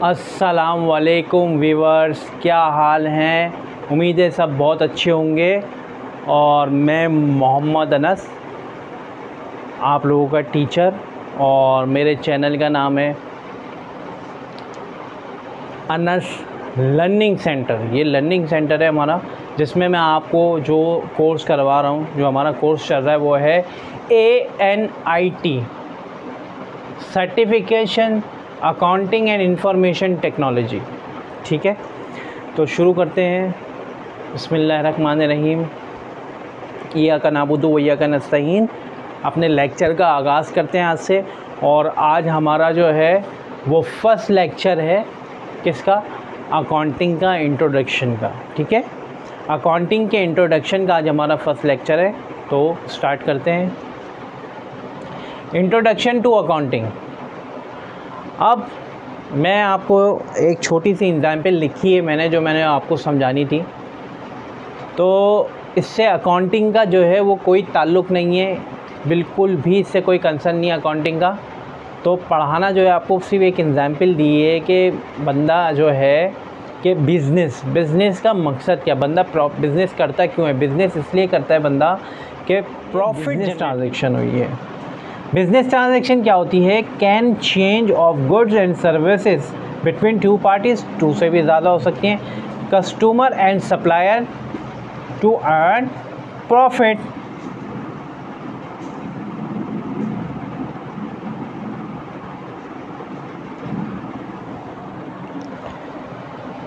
अस्सलाम वालेकुम व्यूअर्स, क्या हाल हैं। उम्मीद है सब बहुत अच्छे होंगे। और मैं मोहम्मद अनस, आप लोगों का टीचर, और मेरे चैनल का नाम है अनस लर्निंग सेंटर। ये लर्निंग सेंटर है हमारा, जिसमें मैं आपको जो कोर्स करवा रहा हूँ, जो हमारा कोर्स चल रहा है वो है ANIT certification accounting and information technology. ठीक है, तो शुरू करते हैं। बिस्मिल्लाहिर्रहमानिर्रहीम। इय्याका नअबुदु व इय्याका नस्तईन। अपने लेक्चर का आगाज़ करते हैं आज से। और आज हमारा जो है वो फर्स्ट लेक्चर है किसका? अकाउंटिंग का, इंट्रोडक्शन का। ठीक है, अकाउंटिंग के इंट्रोडक्शन का आज हमारा फर्स्ट लेक्चर है। तो स्टार्ट करते हैं। Introduction to accounting. अब मैं आपको एक छोटी सी एग्जाम्पल लिखी है मैंने आपको समझानी थी। तो इससे अकाउंटिंग का जो है वो कोई ताल्लुक़ नहीं है, बिल्कुल भी इससे कोई कंसर्न नहीं है अकाउंटिंग का। तो पढ़ाना जो है आपको सिर्फ एक एग्जाम्पल दी है कि बंदा जो है कि बिज़नेस का मकसद क्या, बंदा बिज़नेस करता क्यों है। बिज़नेस इसलिए करता है बंदा कि प्रॉफिट ट्रांजैक्शन हुई है। बिज़नेस ट्रांजैक्शन क्या होती है? Can change of goods and services between two parties, two से भी ज़्यादा हो सकती हैं, customer and supplier to earn profit.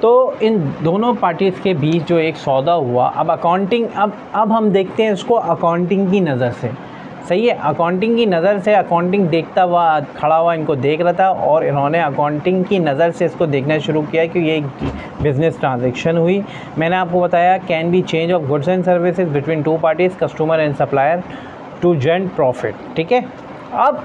तो इन दोनों पार्टीज़ के बीच जो एक सौदा हुआ, अब अकाउंटिंग, अब हम देखते हैं इसको अकाउंटिंग की नज़र से। सही है, अकाउंटिंग की नज़र से अकाउंटिंग देखता हुआ खड़ा हुआ इनको देख रहा था, और इन्होंने अकाउंटिंग की नज़र से इसको देखना शुरू किया कि ये बिज़नेस ट्रांजैक्शन हुई। मैंने आपको बताया can be change of goods and services between two parties, customer and supplier to generate profit. ठीक है, अब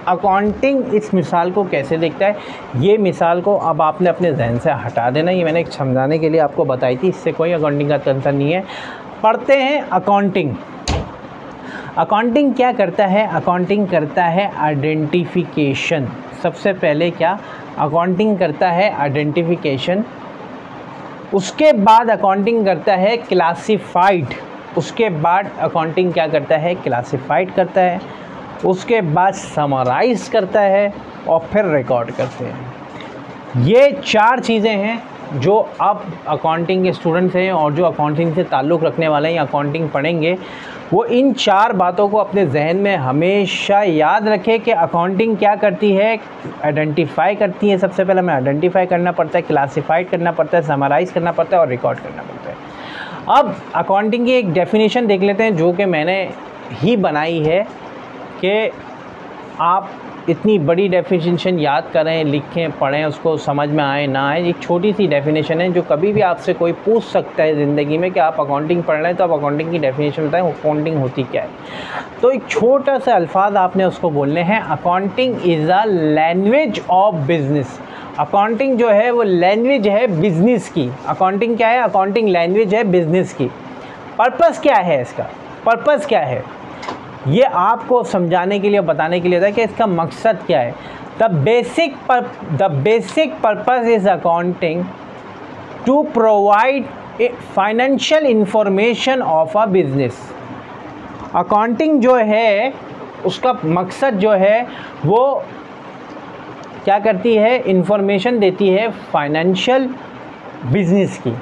अकाउंटिंग इस मिसाल को कैसे देखता है, ये मिसाल को अब आपने अपने जहन से हटा देना। ये मैंने समझाने के लिए आपको बताई थी, इससे कोई अकाउंटिंग का कंसर्न नहीं है। पढ़ते हैं अकाउंटिंग। अकाउंटिंग क्या करता है? अकाउंटिंग करता है आइडेंटिफिकेशन। सबसे पहले क्या अकाउंटिंग करता है? आइडेंटिफिकेशन। उसके बाद अकाउंटिंग करता है क्लासिफाइड। उसके बाद अकाउंटिंग क्या करता है? क्लासिफाइड करता है। उसके बाद समराइज़ करता है, और फिर रिकॉर्ड करते हैं। ये चार चीज़ें हैं जो अब अकाउंटिंग के स्टूडेंट्स हैं और जो अकाउंटिंग से ताल्लुक़ रखने वाले हैं, अकाउंटिंग पढ़ेंगे, वो इन चार बातों को अपने जहन में हमेशा याद रखें कि अकाउंटिंग क्या करती है। आइडेंटिफाई करती है। सबसे पहले हमें आइडेंटिफाई करना पड़ता है, क्लासिफाइड करना पड़ता है, समराइज़ करना पड़ता है, और रिकॉर्ड करना पड़ता है। अब अकाउंटिंग की एक डेफिनेशन देख लेते हैं, जो कि मैंने ही बनाई है कि आप इतनी बड़ी डेफिनेशन याद करें, लिखें, पढ़ें, उसको समझ में आए ना आए। एक छोटी सी डेफिनेशन है जो कभी भी आपसे कोई पूछ सकता है ज़िंदगी में कि आप अकाउंटिंग पढ़ रहे हैं, तो आप अकाउंटिंग की डेफिनेशन बताएं, अकाउंटिंग होती क्या है। तो एक छोटा सा अल्फाज आपने उसको बोलने हैं, accounting is a language of business. Accounting जो है वो लैंग्वेज है बिज़नेस की। अकाउंटिंग क्या है? अकाउंटिंग लैंग्वेज है बिज़नेस की। पर्पस क्या है इसका? पर्पस क्या है ये आपको समझाने के लिए, बताने के लिए था कि इसका मकसद क्या है। The basic purpose is accounting to provide financial information of a business. Accounting जो है उसका मकसद जो है वो क्या करती है? इंफॉर्मेशन देती है फाइनेंशियल बिज़नेस की।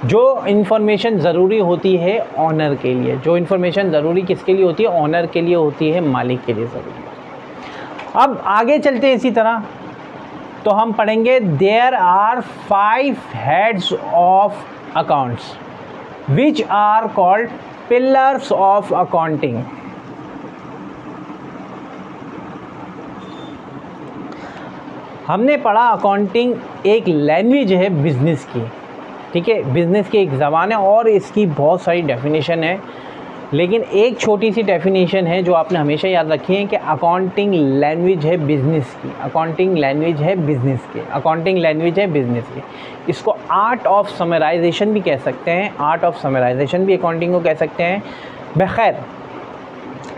जो इन्फॉर्मेशन ज़रूरी होती है ऑनर के लिए, जो इन्फॉर्मेशन ज़रूरी किसके लिए होती है? ऑनर के लिए होती है, मालिक के लिए ज़रूरी है। अब आगे चलते हैं इसी तरह, तो हम पढ़ेंगे there are 5 heads of accounts which are called pillars of accounting. हमने पढ़ा अकाउंटिंग एक लैंग्वेज है बिज़नेस की। ठीक है, बिज़नेस की एक ज़बान है और इसकी बहुत सारी डेफिनेशन है, लेकिन एक छोटी सी डेफिनेशन है जो आपने हमेशा याद रखी है कि अकाउंटिंग लैंग्वेज है बिज़नेस की। अकाउंटिंग लैंग्वेज है बिज़नेस की। अकाउंटिंग लैंग्वेज है बिज़नेस की। इसको आर्ट ऑफ समराइजेशन भी कह सकते हैं। आर्ट ऑफ समराइजेशन भी अकाउंटिंग को कह सकते हैं। बखैर,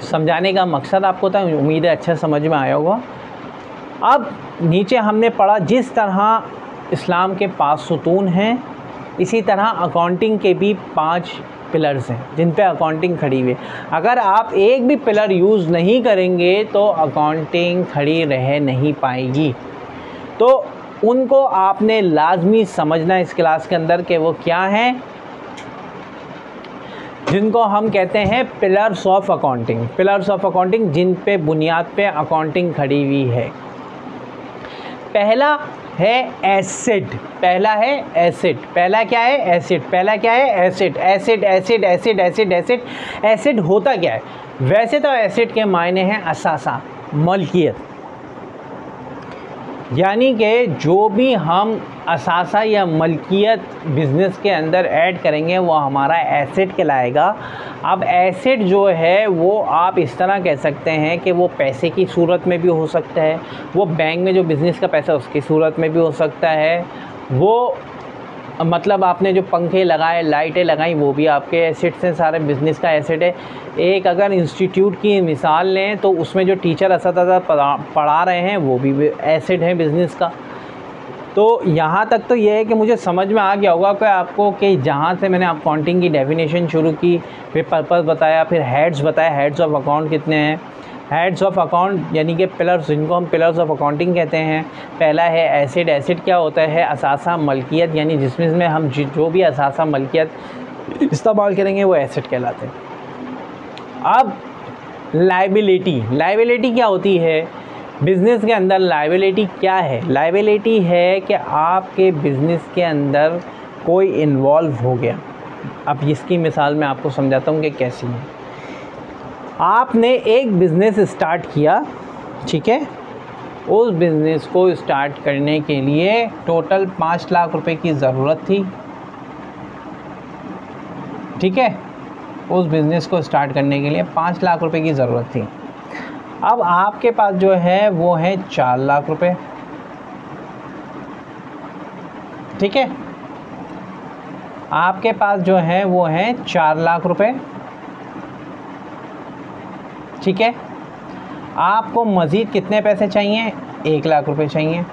समझाने का मकसद आपको था, उम्मीद है अच्छा समझ में आया होगा। अब नीचे हमने पढ़ा जिस तरह इस्लाम के 5 सुतून हैं, इसी तरह अकाउंटिंग के भी 5 पिलर्स हैं जिन पे अकाउंटिंग खड़ी हुई है। अगर आप एक भी पिलर यूज़ नहीं करेंगे तो अकाउंटिंग खड़ी रह नहीं पाएगी। तो उनको आपने लाजमी समझना इस क्लास के अंदर कि वो क्या हैं, जिनको हम कहते हैं pillars of accounting. Pillars of accounting जिन पे बुनियाद पे अकाउंटिंग खड़ी हुई है। पहला है एसेट। पहला है एसेट। पहला क्या है? एसेट। पहला क्या है? Asset. Asset asset asset asset asset asset होता क्या है? वैसे तो एसेट के मायने हैं असासा, मलकियत, यानी कि जो भी हम असासा या मलकियत बिज़नेस के अंदर ऐड करेंगे वो हमारा एसेट कहलाएगा। अब एसेट जो है वो आप इस तरह कह सकते हैं कि वो पैसे की सूरत में भी हो सकता है, वो बैंक में जो बिज़नेस का पैसा उसकी सूरत में भी हो सकता है, वो मतलब आपने जो पंखे लगाए, लाइटें लगाई, वो भी आपके एसेट्स हैं, सारे बिज़नेस का एसेट है। एक अगर इंस्टीट्यूट की मिसाल लें तो उसमें जो टीचर असातिज़ा पढ़ा रहे हैं वो भी एसेट है बिज़नेस का। तो यहाँ तक तो ये है कि मुझे समझ में आ गया होगा कि आपको कि जहाँ से मैंने अकाउंटिंग की डेफिनेशन शुरू की, फिर पर्पस बताया, फिर हेड्स बताया, हेड्स ऑफ अकाउंट कितने हैं। हेड्स ऑफ अकाउंट यानी कि पिलर्स, जिनको हम पिलर्स ऑफ अकाउंटिंग कहते हैं। पहला है एसेट। एसेट क्या होता है? असासा मलकियत, यानी जिसमें हम जो भी असासा मलकियत इस्तेमाल करेंगे वो एसेट कहलाते हैं। अब लायबिलिटी। लायबिलिटी क्या होती है बिज़नेस के अंदर? लायबिलिटी क्या है? लायबिलिटी है कि आपके बिज़नेस के अंदर कोई इन्वॉल्व हो गया। अब इसकी मिसाल मैं आपको समझाता हूँ कि कैसी है। आपने एक बिज़नेस स्टार्ट किया, ठीक है, उस बिज़नेस को स्टार्ट करने के लिए टोटल 5 लाख रुपए की ज़रूरत थी, ठीक है, उस बिज़नेस को स्टार्ट करने के लिए 5 लाख रुपए की ज़रूरत थी। अब आपके पास जो है वो है 4 लाख रुपए, ठीक है, आपके पास जो है वो है 4 लाख रुपए, ठीक है। आपको मज़ीद कितने पैसे चाहिए? 1 लाख रुपए चाहिए।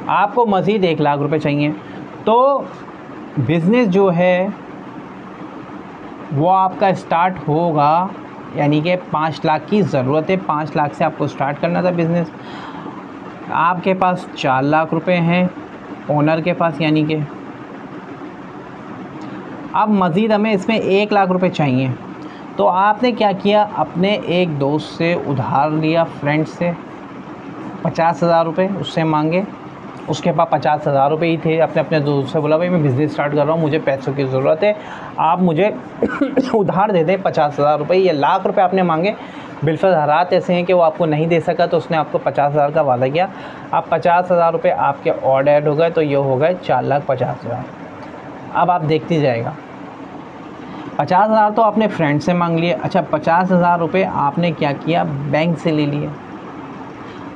आपको मज़ीद 1 लाख रुपए चाहिए। तो बिज़नेस जो है वो आपका स्टार्ट होगा, यानी कि 5 लाख की ज़रूरत है, 5 लाख से आपको स्टार्ट करना था बिज़नेस। आपके पास 4 लाख रुपए हैं ओनर के पास, यानी कि अब मज़ीद हमें इसमें 1 लाख रुपए चाहिए। तो आपने क्या किया? अपने एक दोस्त से उधार लिया, फ्रेंड से 50,000 रुपये उससे मांगे। उसके पास 50,000 रुपये ही थे। अपने दोस्त से बोला भाई मैं बिज़नेस स्टार्ट कर रहा हूँ, मुझे पैसों की ज़रूरत है, आप मुझे उधार दे दें 50,000 रुपये। ये लाख रुपये आपने मांगे। बिलफर्ज हालात ऐसे हैं कि वो आपको नहीं दे सका, तो उसने आपको 50,000 का वादा किया। अब 50,000 रुपये आपके और ऐड हो गए, तो ये हो गए 4,50,000। अब आप देखते जाएगा, 50,000 तो आपने फ्रेंड से मांग लिए। अच्छा, 50,000 रुपये आपने क्या किया? बैंक से ले लिए।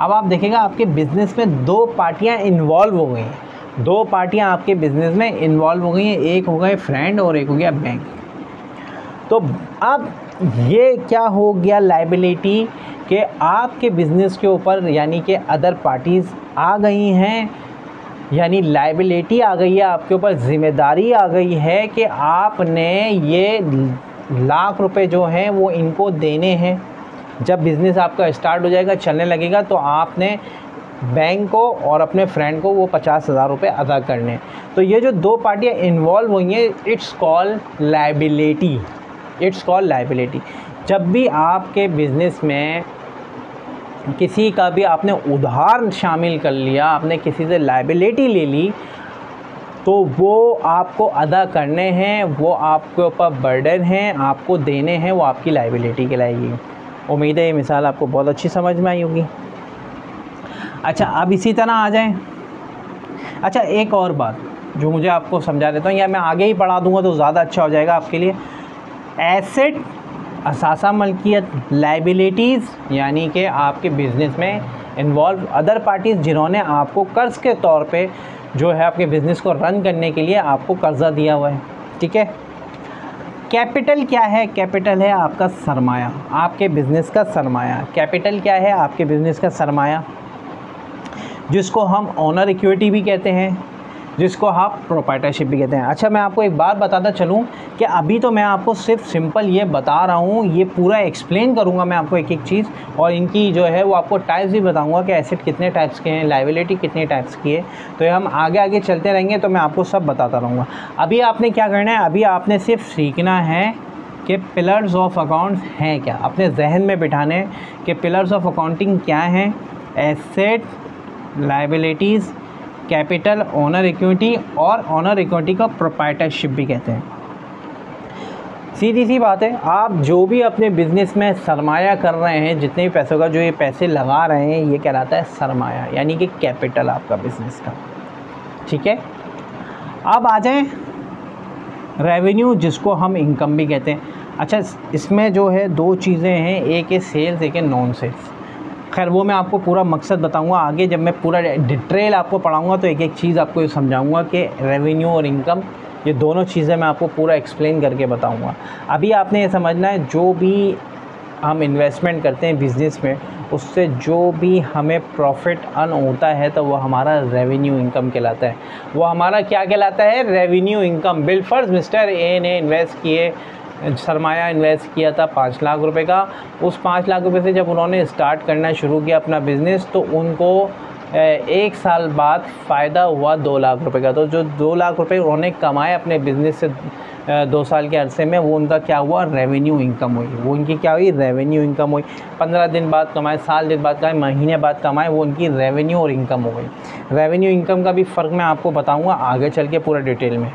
अब आप देखिएगा आपके बिज़नेस में 2 पार्टियां इन्वॉल्व हो गई हैं। 2 पार्टियां आपके बिज़नेस में इन्वॉल्व हो गई हैं, एक हो गए फ्रेंड और एक हो गया बैंक। तो अब ये क्या हो गया? लायबिलिटी कि आपके बिज़नेस के ऊपर यानी कि अदर पार्टीज़ आ गई हैं, यानी लायबिलिटी आ गई है आपके ऊपर, ज़िम्मेदारी आ गई है कि आपने ये लाख रुपए जो हैं वो इनको देने हैं। जब बिज़नेस आपका स्टार्ट हो जाएगा, चलने लगेगा, तो आपने बैंक को और अपने फ्रेंड को वो 50,000 रुपये अदा करने। तो ये जो 2 पार्टियाँ इन्वॉल्व हुई हैं, it's called liability. It's called liability. जब भी आपके बिज़नेस में किसी का भी आपने उधार शामिल कर लिया, आपने किसी से लायबिलिटी ले ली, तो वो आपको अदा करने हैं, वो आपके ऊपर बर्डन हैं, आपको देने हैं, वो आपकी लायबिलिटी कहलाएगी। उम्मीद है ये मिसाल आपको बहुत अच्छी समझ में आई होगी। अच्छा, अब इसी तरह आ जाएं। अच्छा, एक और बात जो मुझे आपको समझा देता हूँ, या मैं आगे ही पढ़ा दूँगा तो ज़्यादा अच्छा हो जाएगा आपके लिए। एसेट असासा मलकियत, लायबिलिटीज़ यानी कि आपके बिज़नेस में इन्वॉल्व अदर पार्टीज़ जिन्होंने आपको कर्ज़ के तौर पे जो है आपके बिज़नेस को रन करने के लिए आपको कर्ज़ा दिया हुआ है, ठीक है। कैपिटल क्या है? कैपिटल है आपका सरमाया, आपके बिज़नेस का सरमाया। कैपिटल क्या है? आपके बिज़नेस का सरमाया। जिसको हम ओनर इक्विटी भी कहते हैं, जिसको आप प्रोप्राइटरशिप भी कहते हैं। अच्छा, मैं आपको एक बात बताता चलूँ कि अभी तो मैं आपको सिर्फ सिंपल ये बता रहा हूँ, ये पूरा एक्सप्लेन करूँगा मैं आपको एक एक चीज़, और इनकी जो है वो आपको टाइप्स भी बताऊँगा कि एसेट कितने टाइप्स के हैं, लायबिलिटी कितने टाइप्स की है। तो ये हम आगे आगे चलते रहेंगे तो मैं आपको सब बताता रहूँगा। अभी आपने क्या करना है, अभी आपने सिर्फ सीखना है कि पिलर्स ऑफ अकाउंट्स हैं क्या, अपने जहन में बिठाने कि पिलर्स ऑफ अकाउंटिंग क्या हैं। Asset, liabilities, capital, owner equity, और ओनर इक्विटी का प्रोप्राइटरशिप भी कहते हैं। सीधी सी बात है, आप जो भी अपने बिज़नेस में सरमाया कर रहे हैं, जितने भी पैसों का जो ये पैसे लगा रहे हैं, ये कहलाता है सरमाया, यानी कि कैपिटल आपका बिज़नेस का। ठीक है, अब आ जाएं रेवेन्यू, जिसको हम इनकम भी कहते हैं। अच्छा, इसमें जो है दो चीज़ें हैं, एक है सेल्स, एक है नॉन सेल्स। खैर वो मैं आपको पूरा मकसद बताऊंगा आगे, जब मैं पूरा डिटेल आपको पढ़ाऊंगा तो एक एक चीज़ आपको ये समझाऊंगा कि रेवेन्यू और इनकम, ये दोनों चीज़ें मैं आपको पूरा एक्सप्लेन करके बताऊंगा। अभी आपने ये समझना है, जो भी हम इन्वेस्टमेंट करते हैं बिज़नेस में, उससे जो भी हमें प्रॉफिट अर्न होता है तो वो हमारा रेवेन्यू इनकम कहलाता है। वो हमारा क्या कहलाता है, रेवेन्यू इनकम। बिलफर्ज मिस्टर ए ने इन्वेस्ट किए, सरमाया इन्वेस्ट किया था 5 लाख रुपए का। उस 5 लाख रुपए से जब उन्होंने स्टार्ट करना शुरू किया अपना बिज़नेस, तो उनको 1 साल बाद फ़ायदा हुआ 2 लाख रुपए का। तो जो 2 लाख रुपए उन्होंने कमाए अपने बिज़नेस से 2 साल के अरसे में, वो उनका क्या हुआ, रेवेन्यू इनकम हुई। वो उनकी क्या हुई, रेवेन्यू इनकम हुई। 15 दिन बाद कमाए, साल दिन बाद कमाए, महीने बाद कमाए, वो उनकी रेवेन्यू और इनकम हो गई। रेवेन्यू इनकम का भी फ़र्क मैं आपको बताऊँगा आगे चल के पूरा डिटेल में।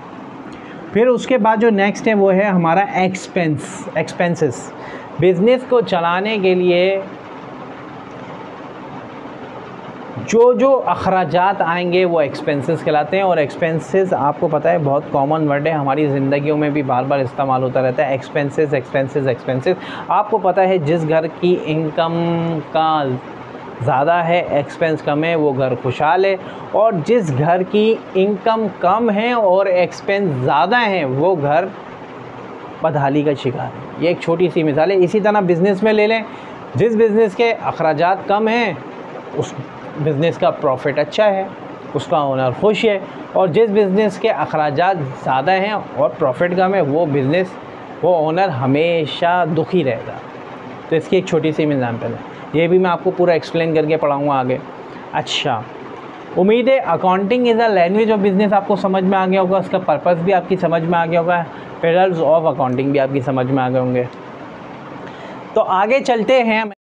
फिर उसके बाद जो नेक्स्ट है वो है हमारा एक्सपेंसेस। बिज़नेस को चलाने के लिए जो अखराजात आएंगे वो एक्सपेंसेस कहलाते हैं। और एक्सपेंसेस आपको पता है बहुत कॉमन वर्ड है, हमारी ज़िंदगियों में भी बार बार इस्तेमाल होता रहता है। एक्सपेंसेस। आपको पता है जिस घर की इनकम का ज़्यादा है, एक्सपेंस कम है, वो घर खुशहाल है। और जिस घर की इनकम कम है और एक्सपेंस ज़्यादा है, वो घर बदहाली का शिकार है। ये एक छोटी सी मिसाल है। इसी तरह बिज़नेस में ले लें, जिस बिज़नेस के अखराजात कम हैं उस बिज़नेस का प्रॉफिट अच्छा है, उसका ओनर खुश है। और जिस बिज़नेस के अखराजात ज़्यादा हैं और प्रॉफिट कम है, वो ओनर हमेशा दुखी रहेगा। तो इसकी एक छोटी सी एग्जाम्पल है, ये भी मैं आपको पूरा एक्सप्लेन करके पढ़ाऊँगा आगे। अच्छा, उम्मीद है accounting is a language of business आपको समझ में आ गया होगा, उसका पर्पस भी आपकी समझ में आ गया होगा, पिलर्स ऑफ अकाउंटिंग भी आपकी समझ में आ गए होंगे। तो आगे चलते हैं।